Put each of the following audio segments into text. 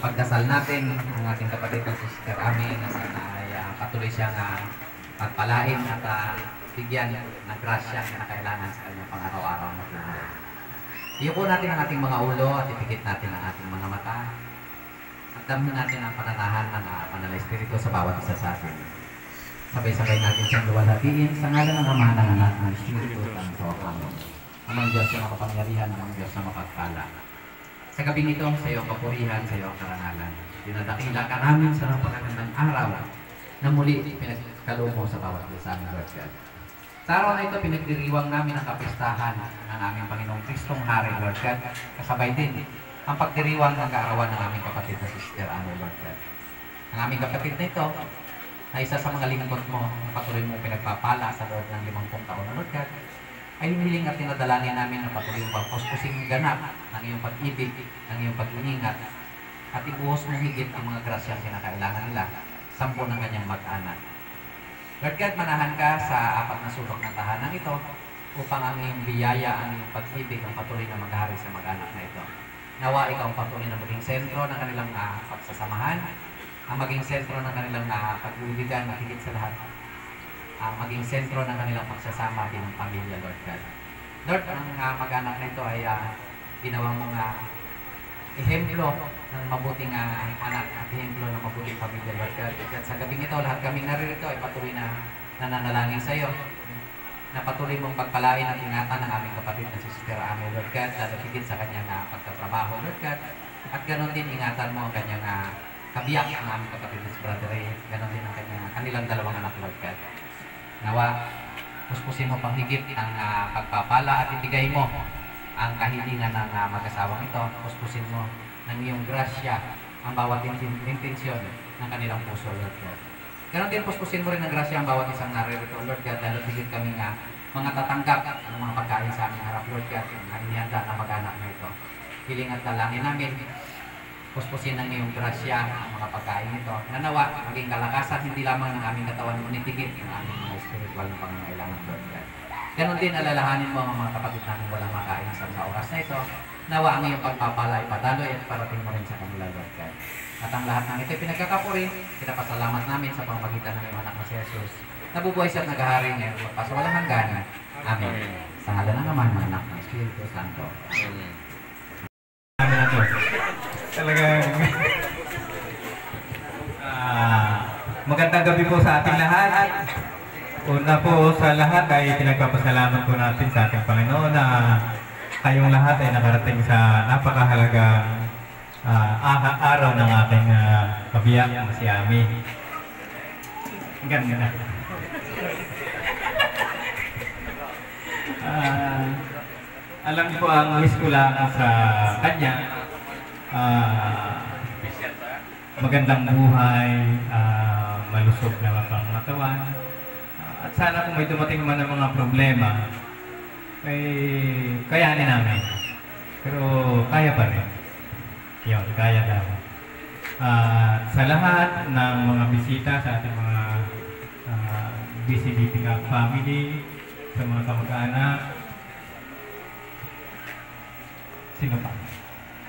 ipagdasal natin ang ating kapatid na Sister Ami na sana ay patuloy siyang pagpalain at bigyan ng grasya na kailangan sa kanyang pang-araw-araw na buhay. Iyuko natin ang ating mga ulo at ipikit natin ang ating mga mata at damhin natin ang pananahan ng Banal na Espiritu sa bawat isa sa atin. Sabay-sabay natin siyang luwalhatiin sa ngalan ng Ama, ng Anak, ng Espiritu Santo. Amen. Amang Diyos na makapangyarihan, amang Diyos na mapagpala. Sa gabing ito, sa iyong kapurihan, sa iyong karangalan. Dinadakila ka namin sa napakagandang araw na muli pinagkaloob mo sa bawat isa ng Lord God. Sa araw na ito, pinagdiriwang namin ang kapistahan ng aming Panginoong Kristong Hari, Lord God. Kasabay din ang pagdiriwang ng kaarawan ng aming kapatid na Sister Ami, Lord God. Ang aming kapatid na ito na isa sa mga lingkod mo, patuloy mong pinagpapala sa loob ng 50 taon na Lord God, ay hinihiling at tinadalanin namin na patuloy yung pagpuspusing ganap ng iyong pag-ibig, ng iyong pag-iningat, at ibuhos mong higit ang mga grasyang kinakailangan nila, 10 ng kanyang mag-anak. Lord God, manahan ka sa 4 na sulok ng tahanan ito upang ang iyong biyaya, ang iyong pag-ibig, ang patuloy na maghari sa mag-anak na ito. Nawa ikaw ang patuloy na maging sentro ng kanilang pagsasamahan, ang maging sentro ng kanilang pag-uwigan na higit sa lahat, ang maging sentro ng kanilang pagsasama din ng pamilya, Lord God. Lord, ang mag-anak na ito ay ginawang mga ehemplo ng mabuting anak at ehemplo ng mabuting pamilya, Lord God. At sa gabing ito, lahat kaming naririto ay patuloy na nananalangin sa iyo, na patuloy mong pagpalain at ingatan ng aming kapatid na si Sister Ami, Lord God, lalo higit sa kanyang pagtatrabaho, Lord God. At ganoon din, ingatan mo ang kanyang kabiyak, ang aming kapatid na si Brother Ray, ganoon din ang kanilang 2 anak, Lord God. Nawa, puspusin mo pang higit ang pagpapala at ibigay mo ang kahilingan ng mag-asawang ito. Puspusin mo ng iyong grasya ang bawat intensyon ng kanilang puso, Lord God. Ganon din, puspusin mo rin ng grasya ang bawat isang naririto, Lord God, lalo higit kami mga tatanggap ng mga pagkain sa aming harap, Lord God, ang inihanda ng mag-anak na ito. Hiling at dalangin namin, puspusin ng iyong grasya ang mga pagkain nito, na nawa maging kalakasan hindi lamang ng aming katawan, ngunit higit ng aming mga spiritual na pangangailangan, Lord God. Ganon din, alalahanin mo ang mga kapatid namin walang makain sa mga oras na ito, nawa ang iyong pagpapala ay padaloy at parating mo rin sa kanila, Lord God. At ang lahat ng ito ay pinagkakapuri, pinapasalamat namin sa pamamagitan ng iyong anak na si Jesus, nabubuhay siya at naghahari ngayon magpasawalang hanggan. Amen. Sa ngalan ng Ama, ng Anak, ng Espiritu Santo. Amen. Talagang magandang gabi po sa ating lahat. Una po sa lahat ay pinagpapasalamat po natin sa ating Panginoon na kayong lahat ay nakarating sa napakahalagang araw ng ating kabiyak na si Ami. Ganda na. Alam ko ang wish ko lang sa kanya, magandang buhay, malusog na pangatawan, at sana kung may dumating man ng mga problema, ay kayanin namin. Pero kaya pa rin. Yun, kaya daw. Sa lahat ng mga bisita sa ating mga BCBP family, sa mga kamag-anak, sino pa?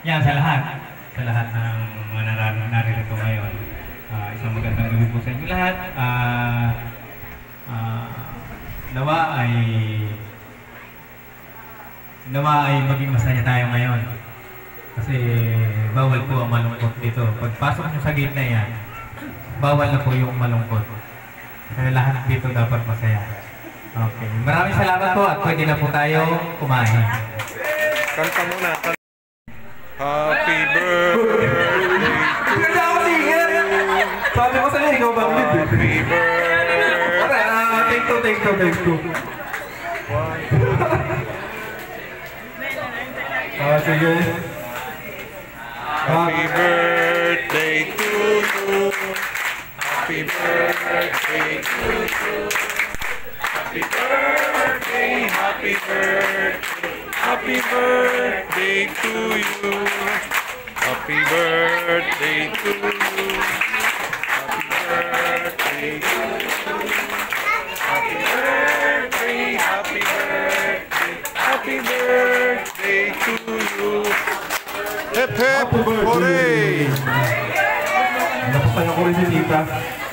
Yan, sa lahat ng mga naririto ngayon. Isang magandang gabi po sa inyo lahat. Nawa ay maging masaya tayo ngayon. Kasi bawal po ang malungkot dito. Pagpasok nyo sa gate na yan, bawal na po yung malungkot. Kaya lahat dito dapat masaya. Okay. Maraming salamat po at pwede na po tayo kumain. Kanta muna. Happy birthday. Ganda ako singer! Sabi ko sa'yo, ikaw bang lead? Happy birthday. Take two. Sige. Happy birthday to you. Happy birthday to you. Happy birthday, happy birthday. Happy birthday to you. Happy birthday to you. Happy birthday to you. Happy birthday, happy birthday. Happy birthday to you. Hip hip hooray! Napasayaw ko rin si Tita.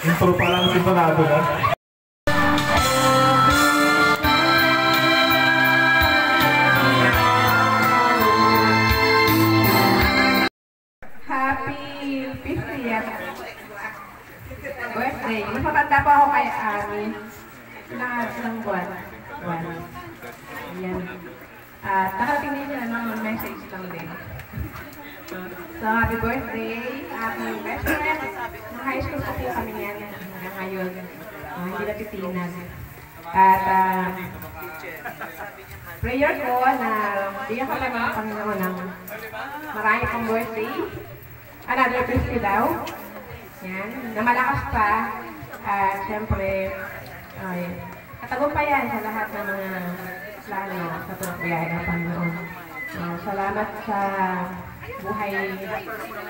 Intro pa lang sintonado na. Happy 50th birthday. Mas matanda pa ako kay Ami. Ilang buwan. Ayan. At nakarating din siya ng message lang din. So, happy birthday, aking best friend. High school pa po kami yan hanggang ngayon. Hindi natitinan. At prayer ko na bigyan ko lang ng Panginoon ng marami pang birthday. Another 50 daw. Yan. Na malakas pa. At syempre, katagumpayan sa lahat ng mga plano sa pagbiyahe ng Panginoon. Salamat sa buhay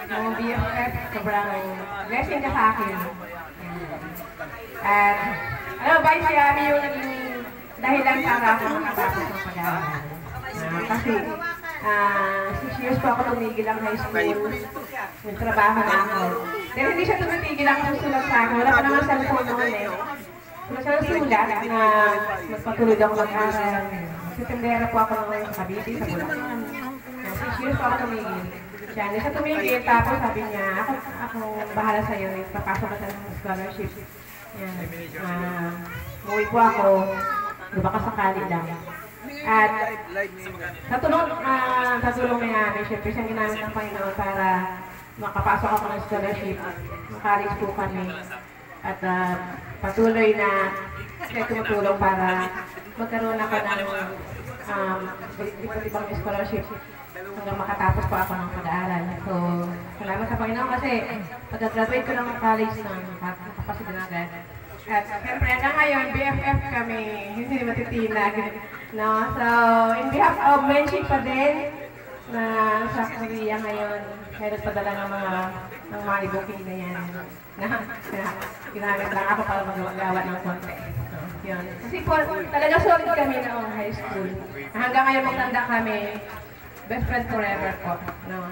ng BFF. Sobrang blessing ka sa akin. At alam ba, si Ami yung naging dahilan para ako makatapos ng pag-aaral. Kasi 6 years po ako tumigil ang high school. Nagtrabaho na ako. Pero hindi siya tumitigil ang susulat sa akin. Wala pa naman cellphone noon eh. Wala siya sulat na magpatuloy ako mag-aral. Sitendera po ako ngayon sa Cavite, sa Bulacan. 6 years po ako tumigil. Siya, hindi siya tumigil. Tapos sabi niya, ako bahala sa'yo. Papasok ka sa scholarship. Yan. Umuwi po ako. Baka sakali lang. At katulong niya namin, syempre siyang ginamit ng Panginoon para makapasok ako ng scholarship. College po kami. At patuloy na siya tumutulong para magkaroon ako ng iba't ibang scholarship hanggang makatapos po ako ng pag-aaral. So, salamat sa Panginoon kasi pagka-graduate ko ng college nakapasok din agad. At siyempre hanggang ngayon, BFF kami, hindi matitinag. No? So, in behalf of Menchik pa din, na sa Korea ngayon, kaya padala ng mga ibuking na yan. Ginamit lang ako para magawa ng konti. So, yun. Kasi po, talaga solid kami noong high school. Hanggang ngayon magtanda kami, best friend forever po. No?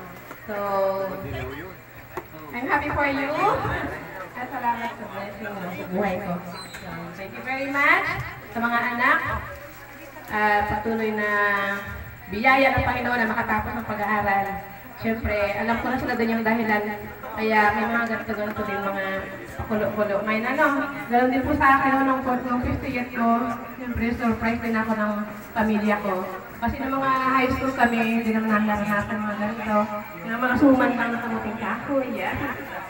So, I'm happy for you. At salamat sa blessing mo sa buhay ko. So, thank you very much sa mga anak. Patuloy na biyaya ng Panginoon na makatapos ng pag-aaral. Siyempre, alam ko na sila din yung dahilan. Kaya may mga ganito-ganito din mga pakulo-kulo. May ganoon din po sa akin nung 50th ko. Siyempre, surprise din ako ng pamilya ko. Kasi ng mga high school kami, hindi naman naranasan mga ganito. Yung mga suman lang na tumuting kahoy. Yeah.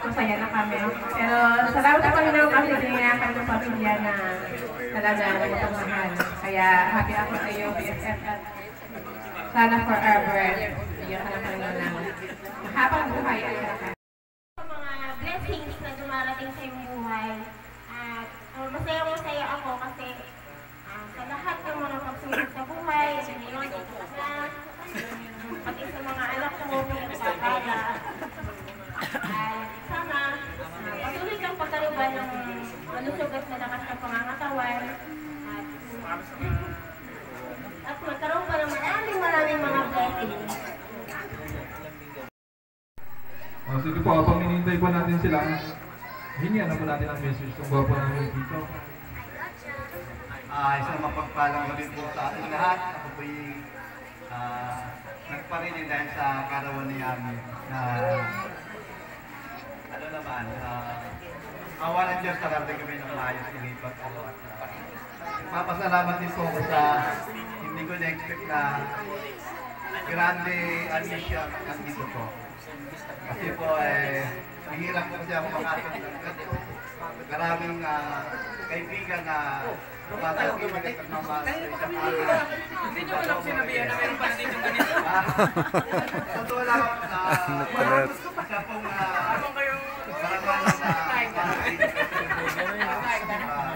Masaya na kami. Pero salamat sa Panginoon kasi dinayakan ng pamilya na talaga nagpagmahal. Kaya happy ako sa iyo, BFF. At sana forever, bigyan ka ng Panginoon ng mahabang buhay at karakan. Mga blessings na dumarating sa iyong buhay. At masaya ako kasi sa lahat ng mga pagsulong sa buhay, ngayon, ito na, pati sa mga anak ko, pinagpapala. Sana, patuloy kang pagkaruban ng malusog at malakas na pangangatawan. At magkaroon pa ng maraming mga blessings. Sige po, habang hinihintay po natin sila, hingihan na po natin ang message ng gwapo namin dito. Isang mapagpalang gabi po sa ating lahat. Ako po'y nagparinig dahil sa karawan ni Ami na awa ng Diyos karami kami ng maayos ng ipat. Papasalamat din po ako sa hindi ko na-expect na grande anisya ang dito po. Kasi po mahirap po kasi ako makatulog ng ganito. Maraming kaibigan na tumatagin at nagmamahal sa isang araw. Hindi nyo ko lang sinabihan na meron pa din yung ganito. Totoo lang isa pong karangalan na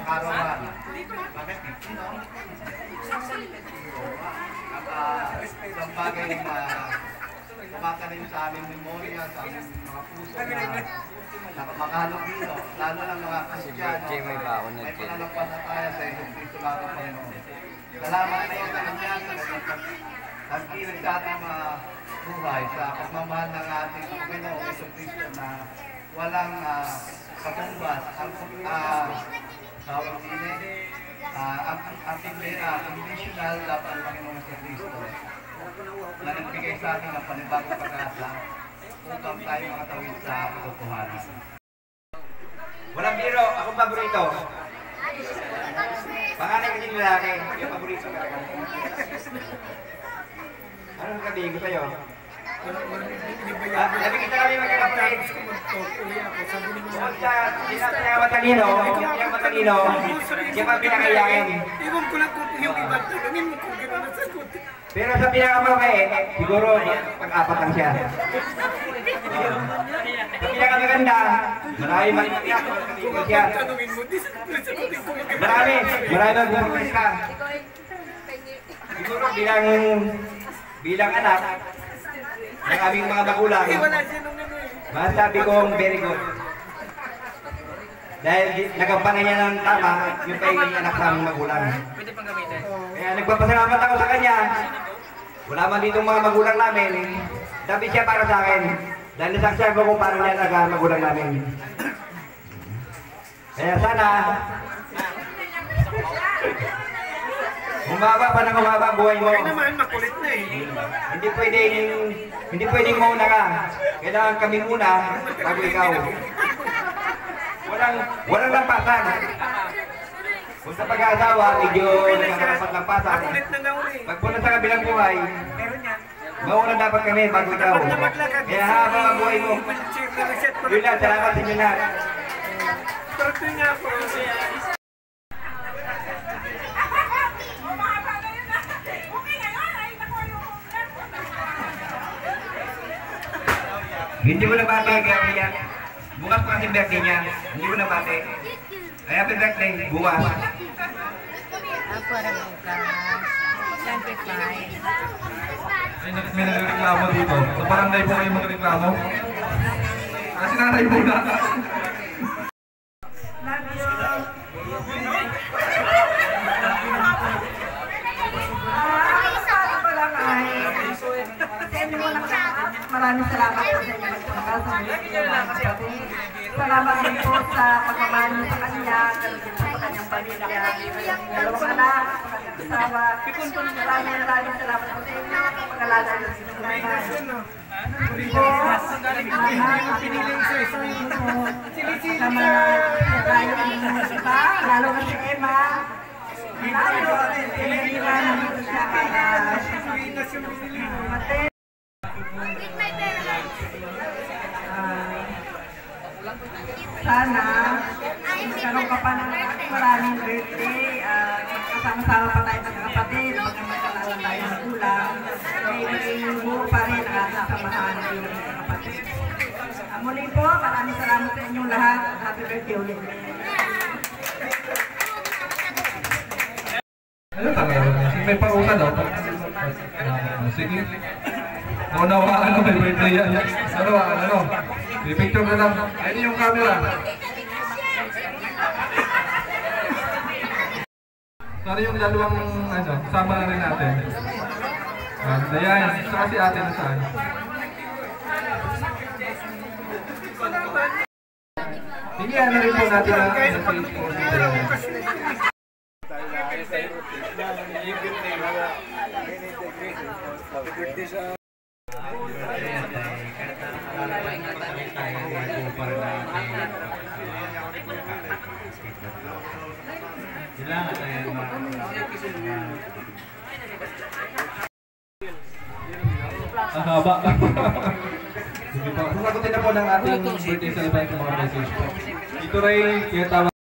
karawan. Bakit? At isang bagay na kumakalim sa aming memorya, sa aming mga puso na makahalog dito, lalo ng mga Kristiyano, may pananampalataya sa Isus Cristo lang ang Panginoon. Salamat po sa kanya, sa nagkinig sa ating mga buhay sa pagmamahal ng ating Panginoong Jesucristo na walang katumbas ang tawag din ang conditional love ng Panginoong Jesucristo na nagbigay sa atin ng panibagong pag-asa upang tayo makatawid sa katotohanan. Walang biro, ako paborito. Panganay kasi lalaki, yung paborito talaga. Anong sabihin ko sa'yo? Sabi kita kami magkakapatid. Bukod sa pinakamatalino, yung pinakaiyakin. Iwan ko lang kung yung iba, tanongin mo kung gano'n nasagot. Pero sa pinakamabait, siguro pag-apat lang siya. Sa pinakamaganda, marami magkakita, magkakita siya. Marami magkakita ka. Siguro bilang anak ng aming mga magulang, masasabi kong very good. Dahil nagampanan niya ng tama yung pagiging anak sa aming magulang. Kaya nagpapasalamat ako sa kanya. Wala man ditong mga magulang namin. Sabi siya para sa akin. Dahil nasaksihan ko kung paano niya alagaan magulang namin. Kaya sana humaba pa ng humaba ang buhay mo. Kaya naman, makulit na eh. Hindi pwedeng mauna ka. Kailangan kami muna bago ikaw. Walang lampasan. Kung sa pag-aasawa, medyo nagkakarapat-lampasan. Pagpunta sa kabilang buhay, mauna dapat kami bago ikaw. Kaya habang ang buhay mo. Yun lang, salamat sa inyo lahat. Torto nga po. Hindi ko nabate kaya kaya. Bukas pa kasi birthday niya. Hindi ko nabate. Ay, happy birthday. Bukas. Ako rin bukas. 25. Ay, may nagreklamo dito. Sa barangay po kayo magreklamo. Kasi nanay po na. Maraming salamat po sa inyo nagpapakasal. Salamat din po sa pagmamahal niyo sa kanya, sa kanyang pamilya, dalawang anak, sa kanyang asawa. Maraming salamat po sa inyo sa pag-alaga niyo sa salamat. Lalo na si Emma. Lalo sana magkaroon ka pa ng maraming birthday, kasama-sama pa tayo magkakapatid, magkakalala tayo ng ulang, may buo pa rin ang ating samahan bilang magkakapatid. Muli po, maraming salamat sa inyong lahat. Happy birthday ulit. Ano talaga? May parusa daw. Sige. Naunawaan may birthday yan. Ano? Picture na lang. Ayun yung camera. Sorry yung dalawang kasama na rin natin. Dayan, saka si ate na saan. Bigyan na rin po natin ang message po si Dayan. Ang haba. Sige po. Sasagutin na po ng ating birthday celebration mga message po. Ito rin, kaya tawag.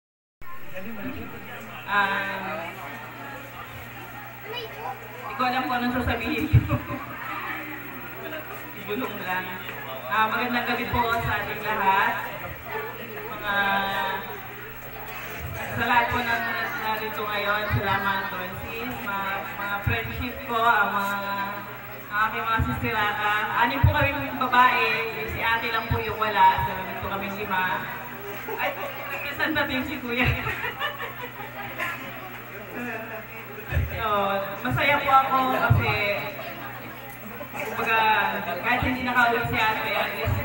Hindi ko alam kung anong sasabihin ko. Ibulong lang. Magandang gabi po sa ating lahat. Sa lahat po na narito ngayon, salamat Francis, mga friendship ko, ang aking mga sisteraka. Anim po kami babae, si ate lang po yung wala, so nandito kami 5. Ay, nagkasan natin si kuya. So, masaya po ako kasi Kumbaga, kahit hindi nakauwi si ate, at least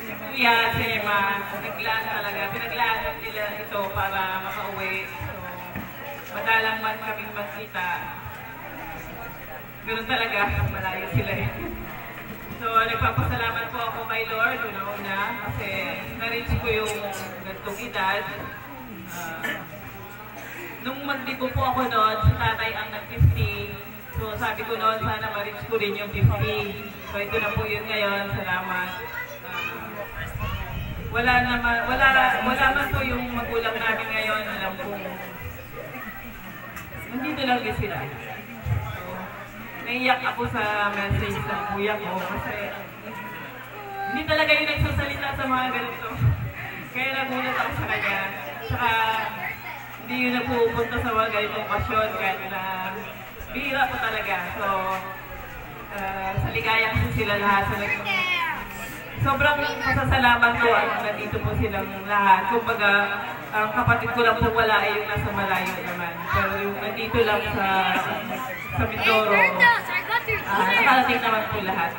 si Kuya, si Emma, naglaan talaga. Pinaglaan nila ito para makauwi. So, madalang man kaming magkita. Ganun talaga, malayo sila eh. So, nagpapasalamat po ako kay Lord una-una kasi na-reach ko yung gantong edad. Nung magdibo po ako noon, si tatay ang nag-50. So, sabi ko noon, sana ma-reach ko rin yung 50. So, ito na po yun ngayon. Salamat. Wala man po yung magulang namin ngayon. Alam ko, nandito lang din sila. Naiyak ako sa message ng kuya ko kasi hindi talaga yung nagsasalita sa mga ganito. Kaya nagulat ako sa kanya. Saka hindi yung nagpupunta sa mga ganitong pasyon kahit na bihira po talaga. So, sa ligaya kasi sila lahat. Sobrang pasasalamat ko at nandito po silang lahat. Kumbaga, ang kapatid ko lang po wala ay yung nasa malayo naman. Pero yung nandito lang sa Mindoro, nakarating naman po lahat.